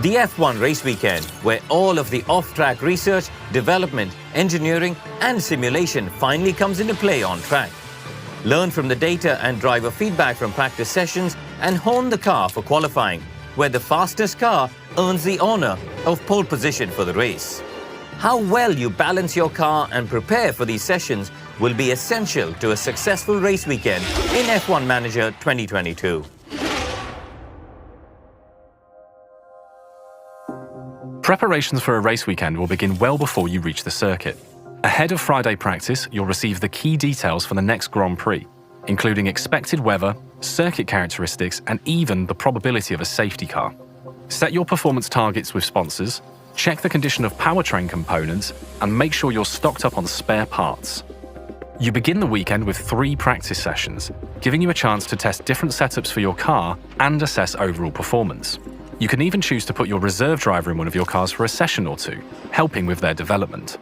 The F1 Race Weekend, where all of the off-track research, development, engineering and simulation finally comes into play on track. Learn from the data and driver feedback from practice sessions and hone the car for qualifying, where the fastest car earns the honor of pole position for the race. How well you balance your car and prepare for these sessions will be essential to a successful race weekend in F1 Manager 2022. Preparations for a race weekend will begin well before you reach the circuit. Ahead of Friday practice, you'll receive the key details for the next Grand Prix, including expected weather, circuit characteristics, and even the probability of a safety car. Set your performance targets with sponsors, check the condition of powertrain components, and make sure you're stocked up on spare parts. You begin the weekend with 3 practice sessions, giving you a chance to test different setups for your car and assess overall performance. You can even choose to put your reserve driver in one of your cars for a session or 2, helping with their development.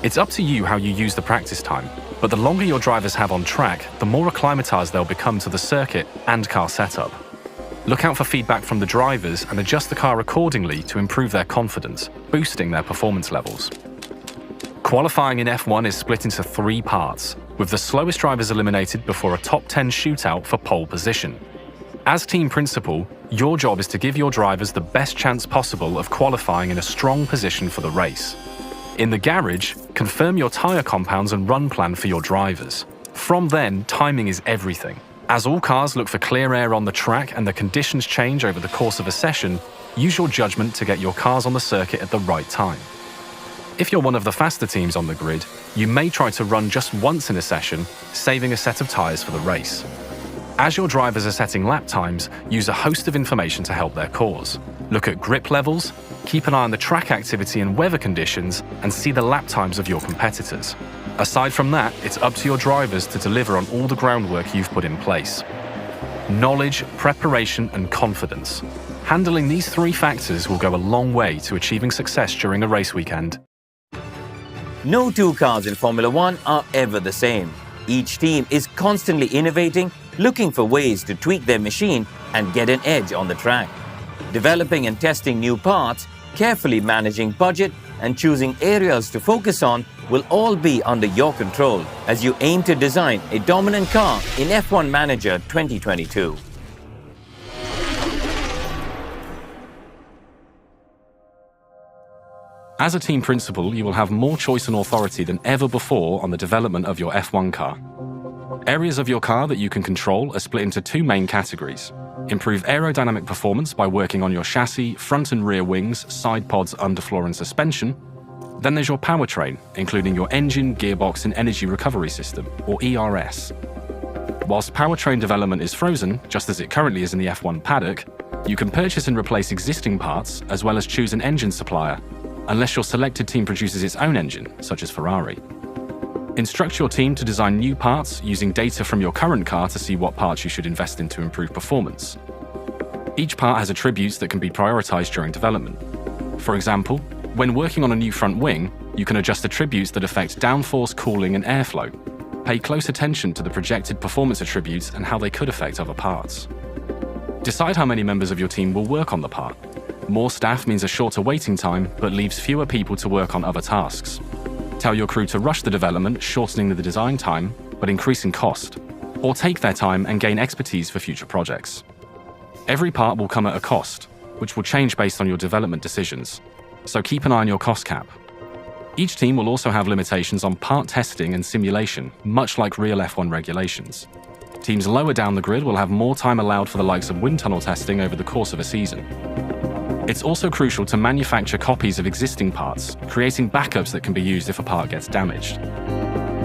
It's up to you how you use the practice time, but the longer your drivers have on track, the more acclimatized they'll become to the circuit and car setup. Look out for feedback from the drivers and adjust the car accordingly to improve their confidence, boosting their performance levels. Qualifying in F1 is split into 3 parts, with the slowest drivers eliminated before a top 10 shootout for pole position. As team principal, your job is to give your drivers the best chance possible of qualifying in a strong position for the race. In the garage, confirm your tyre compounds and run plan for your drivers. From then, timing is everything. As all cars look for clear air on the track and the conditions change over the course of a session, use your judgment to get your cars on the circuit at the right time. If you're one of the faster teams on the grid, you may try to run just once in a session, saving a set of tyres for the race. As your drivers are setting lap times, use a host of information to help their cause. Look at grip levels, keep an eye on the track activity and weather conditions, and see the lap times of your competitors. Aside from that, it's up to your drivers to deliver on all the groundwork you've put in place. Knowledge, preparation, and confidence. Handling these 3 factors will go a long way to achieving success during a race weekend. No 2 cars in Formula 1 are ever the same. Each team is constantly innovating, looking for ways to tweak their machine and get an edge on the track. Developing and testing new parts, carefully managing budget, and choosing areas to focus on will all be under your control as you aim to design a dominant car in F1 Manager 2022. As a team principal, you will have more choice and authority than ever before on the development of your F1 car. Areas of your car that you can control are split into 2 main categories. Improve aerodynamic performance by working on your chassis, front and rear wings, side pods, underfloor and suspension. Then there's your powertrain, including your engine, gearbox and energy recovery system, or ERS. Whilst powertrain development is frozen, just as it currently is in the F1 paddock, you can purchase and replace existing parts as well as choose an engine supplier, unless your selected team produces its own engine, such as Ferrari. Instruct your team to design new parts using data from your current car to see what parts you should invest in to improve performance. Each part has attributes that can be prioritized during development. For example, when working on a new front wing, you can adjust attributes that affect downforce, cooling, and airflow. Pay close attention to the projected performance attributes and how they could affect other parts. Decide how many members of your team will work on the part. More staff means a shorter waiting time, but leaves fewer people to work on other tasks. Tell your crew to rush the development, shortening the design time, but increasing cost. Or take their time and gain expertise for future projects. Every part will come at a cost, which will change based on your development decisions. So keep an eye on your cost cap. Each team will also have limitations on part testing and simulation, much like real F1 regulations. Teams lower down the grid will have more time allowed for the likes of wind tunnel testing over the course of a season. It's also crucial to manufacture copies of existing parts, creating backups that can be used if a part gets damaged.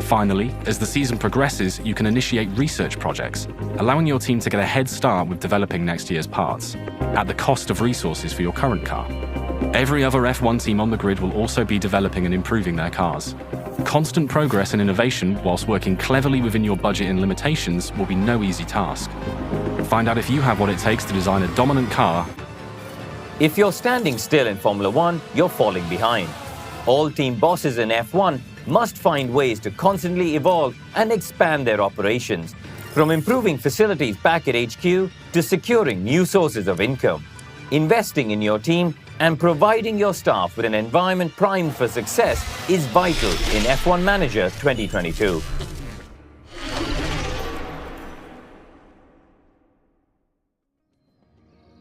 Finally, as the season progresses, you can initiate research projects, allowing your team to get a head start with developing next year's parts, at the cost of resources for your current car. Every other F1 team on the grid will also be developing and improving their cars. Constant progress and innovation, whilst working cleverly within your budget and limitations, will be no easy task. Find out if you have what it takes to design a dominant car. If you're standing still in Formula 1, you're falling behind. All team bosses in F1 must find ways to constantly evolve and expand their operations, from improving facilities back at HQ to securing new sources of income. Investing in your team and providing your staff with an environment primed for success is vital in F1 Manager 2022.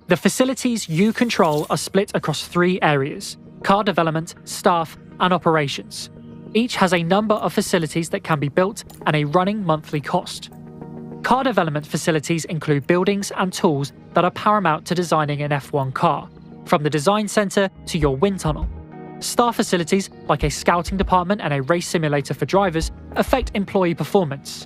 The facilities you control are split across 3 areas: car development, staff, and operations. Each has a number of facilities that can be built and a running monthly cost. Car development facilities include buildings and tools that are paramount to designing an F1 car, from the design center to your wind tunnel. Staff facilities, like a scouting department and a race simulator for drivers, affect employee performance.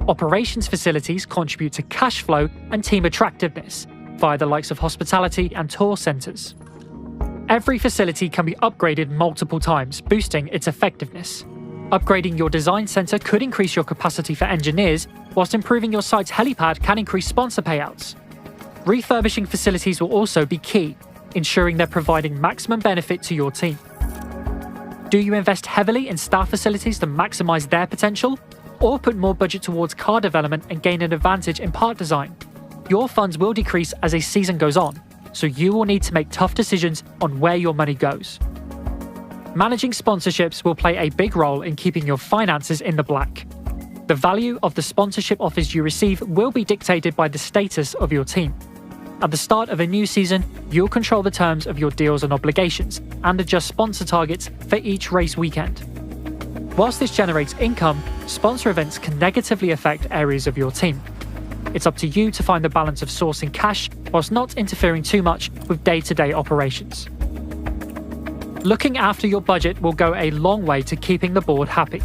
Operations facilities contribute to cash flow and team attractiveness via the likes of hospitality and tour centers. Every facility can be upgraded multiple times, boosting its effectiveness. Upgrading your design center could increase your capacity for engineers, whilst improving your site's helipad can increase sponsor payouts. Refurbishing facilities will also be key, ensuring they're providing maximum benefit to your team. Do you invest heavily in staff facilities to maximize their potential, or put more budget towards car development and gain an advantage in part design? Your funds will decrease as a season goes on, so you will need to make tough decisions on where your money goes. Managing sponsorships will play a big role in keeping your finances in the black. The value of the sponsorship offers you receive will be dictated by the status of your team. At the start of a new season, you'll control the terms of your deals and obligations and adjust sponsor targets for each race weekend. Whilst this generates income, sponsor events can negatively affect areas of your team. It's up to you to find the balance of sourcing cash whilst not interfering too much with day-to-day operations. Looking after your budget will go a long way to keeping the board happy.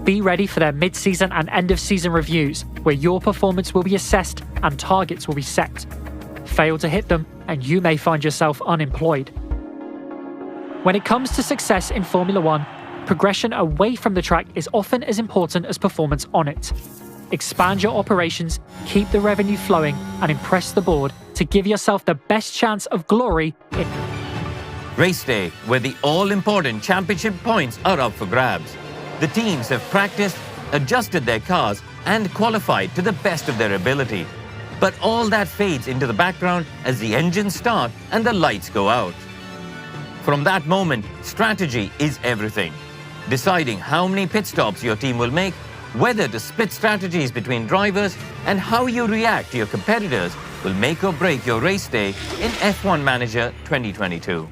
Be ready for their mid-season and end-of-season reviews, where your performance will be assessed and targets will be set. Fail to hit them, and you may find yourself unemployed. When it comes to success in Formula One, progression away from the track is often as important as performance on it. Expand your operations, keep the revenue flowing, and impress the board to give yourself the best chance of glory in Race day, where the all-important championship points are up for grabs. The teams have practiced, adjusted their cars, and qualified to the best of their ability. But all that fades into the background as the engines start and the lights go out. From that moment, strategy is everything. Deciding how many pit stops your team will make, whether to split strategies between drivers, and how you react to your competitors will make or break your race day in F1 Manager 2022.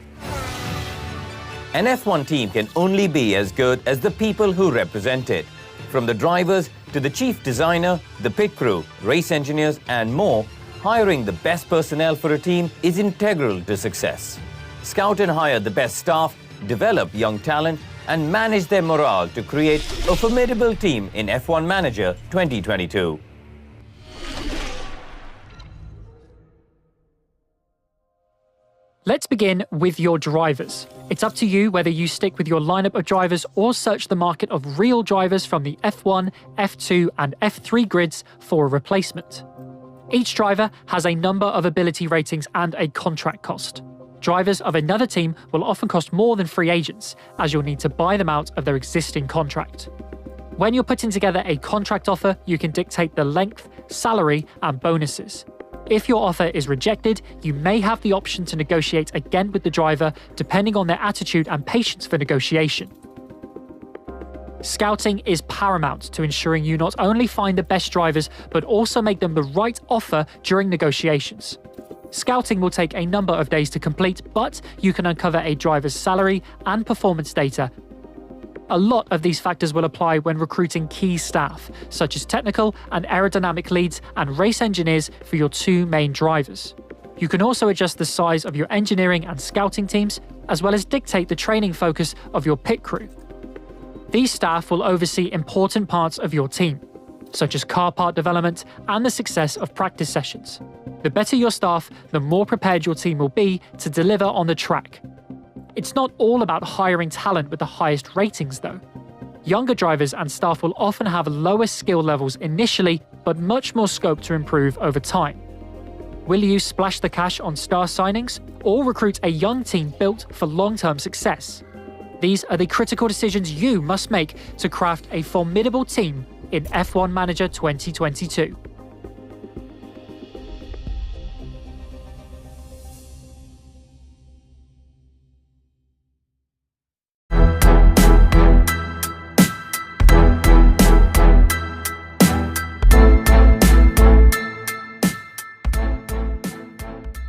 An F1 team can only be as good as the people who represent it. From the drivers to the chief designer, the pit crew, race engineers, and more, hiring the best personnel for a team is integral to success. Scout and hire the best staff, develop young talent, and manage their morale to create a formidable team in F1 Manager 2022. Let's begin with your drivers. It's up to you whether you stick with your lineup of drivers or search the market of real drivers from the F1, F2, and F3 grids for a replacement. Each driver has a number of ability ratings and a contract cost. Drivers of another team will often cost more than free agents, as you'll need to buy them out of their existing contract. When you're putting together a contract offer, you can dictate the length, salary, and bonuses. If your offer is rejected, you may have the option to negotiate again with the driver, depending on their attitude and patience for negotiation. Scouting is paramount to ensuring you not only find the best drivers, but also make them the right offer during negotiations. Scouting will take a number of days to complete, but you can uncover a driver's salary and performance data. A lot of these factors will apply when recruiting key staff, such as technical and aerodynamic leads and race engineers for your 2 main drivers. You can also adjust the size of your engineering and scouting teams, as well as dictate the training focus of your pit crew. These staff will oversee important parts of your team, such as car part development and the success of practice sessions. The better your staff, the more prepared your team will be to deliver on the track. It's not all about hiring talent with the highest ratings, though. Younger drivers and staff will often have lower skill levels initially, but much more scope to improve over time. Will you splash the cash on star signings, or recruit a young team built for long-term success? These are the critical decisions you must make to craft a formidable team in F1 Manager 2022.